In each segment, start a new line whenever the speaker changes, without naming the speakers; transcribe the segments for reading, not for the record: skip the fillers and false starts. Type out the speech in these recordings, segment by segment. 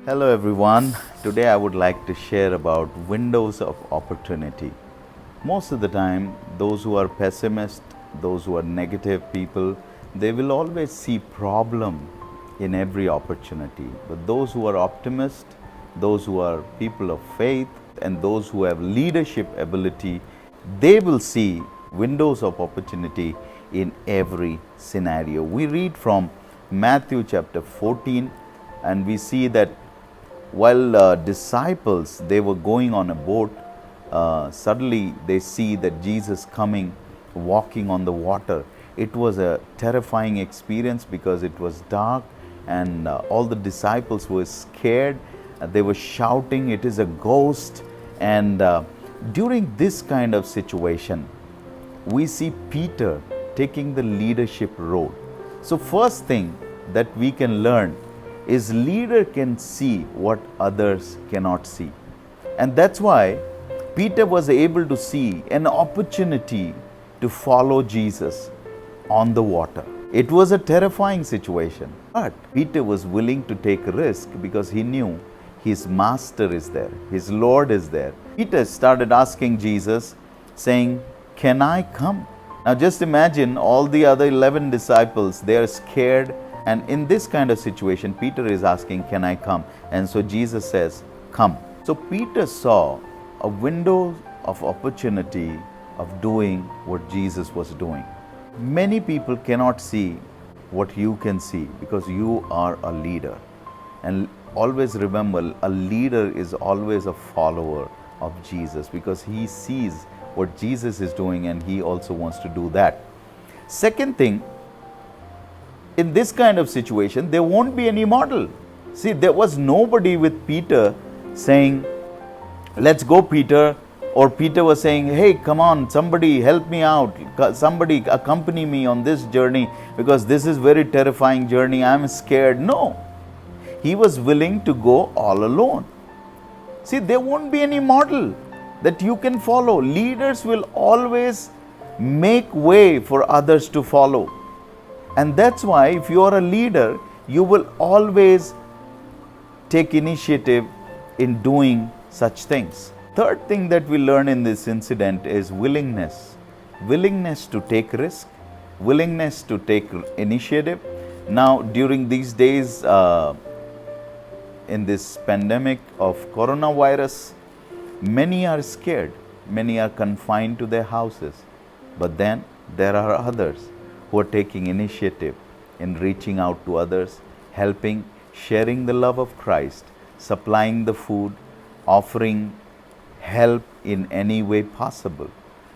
Hello everyone. Today I would like to share about windows of opportunity. Most of the time, those who are pessimist, those who are negative people, they will always see problem in every opportunity. But those who are optimist, those who are people of faith, and those who have leadership ability, they will see windows of opportunity in every scenario. We read from Matthew chapter 14, and we see that while disciples they were going on a boat, suddenly they see that Jesus coming, walking on the water. It was a terrifying experience because it was dark, and all the disciples were scared. They were shouting, "It is a ghost!" And during this kind of situation, we see Peter taking the leadership role. So, first thing that we can learn is leader can see what others cannot see. And that's why Peter was able to see an opportunity to follow Jesus on the water. It was a terrifying situation, but Peter was willing to take a risk because he knew his master is there, his Lord is there. Peter started asking Jesus, saying, "Can I come?" Now just imagine all the other 11 disciples, they are scared. And in this kind of situation, Peter is asking, "Can I come?" And so Jesus says, "Come." So Peter saw a window of opportunity of doing what Jesus was doing. Many people cannot see what you can see because you are a leader. And always remember, a leader is always a follower of Jesus because he sees what Jesus is doing and he also wants to do that. Second thing, in this kind of situation, there won't be any model. See, there was nobody with Peter saying, "Let's go, Peter." Or Peter was saying, "Hey, come on, somebody help me out. Somebody accompany me on this journey because this is very terrifying journey. I'm scared." No, he was willing to go all alone. See, there won't be any model that you can follow. Leaders will always make way for others to follow. And that's why if you are a leader, you will always take initiative in doing such things. Third thing that we learn in this incident is willingness. Willingness to take risk, willingness to take initiative. Now, during these days, in this pandemic of coronavirus, many are scared, many are confined to their houses. But then there are others who are taking initiative in reaching out to others, helping, sharing the love of Christ, supplying the food, offering help in any way possible.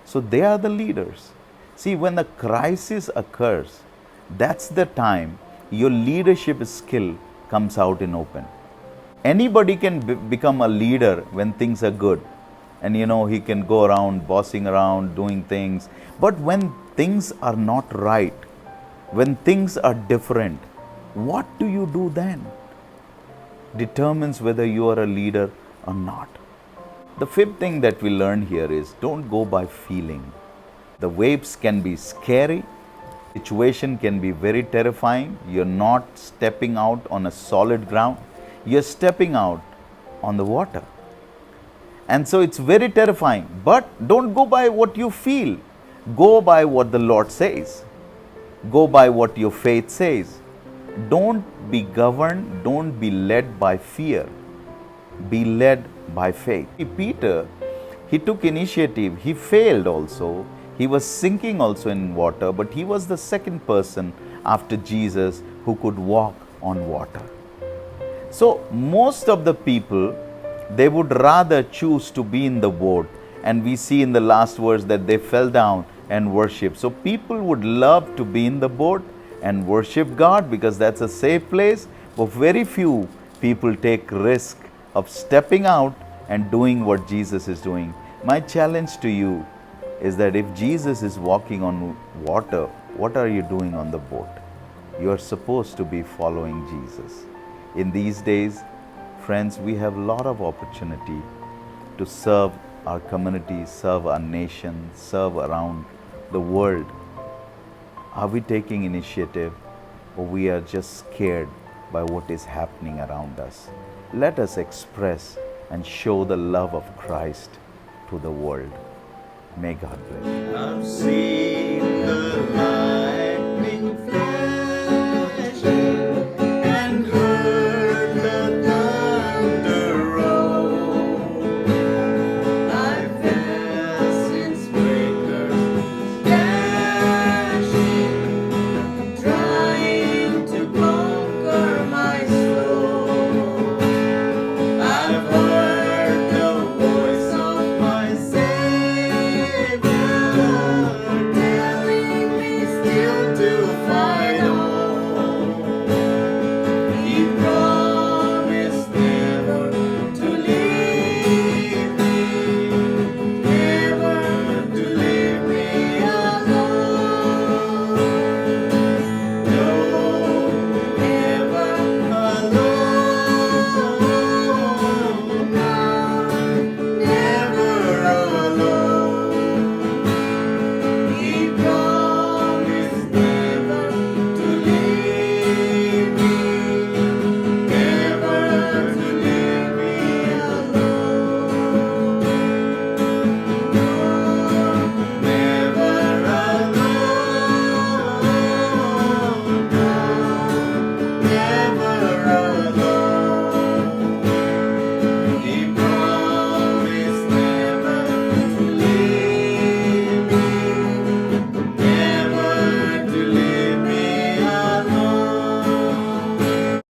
So they are the leaders. See, when the crisis occurs, that's the time your leadership skill comes out in open. Anybody can become a leader when things are good. And he can go around bossing around, doing things. But when things are not right, when things are different, what do you do then? Determines whether you are a leader or not. The fifth thing that we learn here is don't go by feeling. The waves can be scary, situation can be very terrifying. You're not stepping out on a solid ground, you're stepping out on the water. And so it's very terrifying. But don't go by what you feel. Go by what the Lord says. Go by what your faith says. Don't be governed, don't be led by fear. Be led by faith. Peter, he took initiative. He failed also. He was sinking also in water, but he was the second person after Jesus who could walk on water. So most of the people, they would rather choose to be in the boat. And we see in the last verse that they fell down and worshiped. So people would love to be in the boat and worship God because that's a safe place. But very few people take risk of stepping out and doing what Jesus is doing. My challenge to you is that if Jesus is walking on water, what are you doing on the boat? You are supposed to be following Jesus. In these days, friends, we have a lot of opportunity to serve our community, serve our nation, serve around the world. Are we taking initiative, or we are just scared by what is happening around us? let us express and show the love of Christ to the world. May God bless you.
I've seen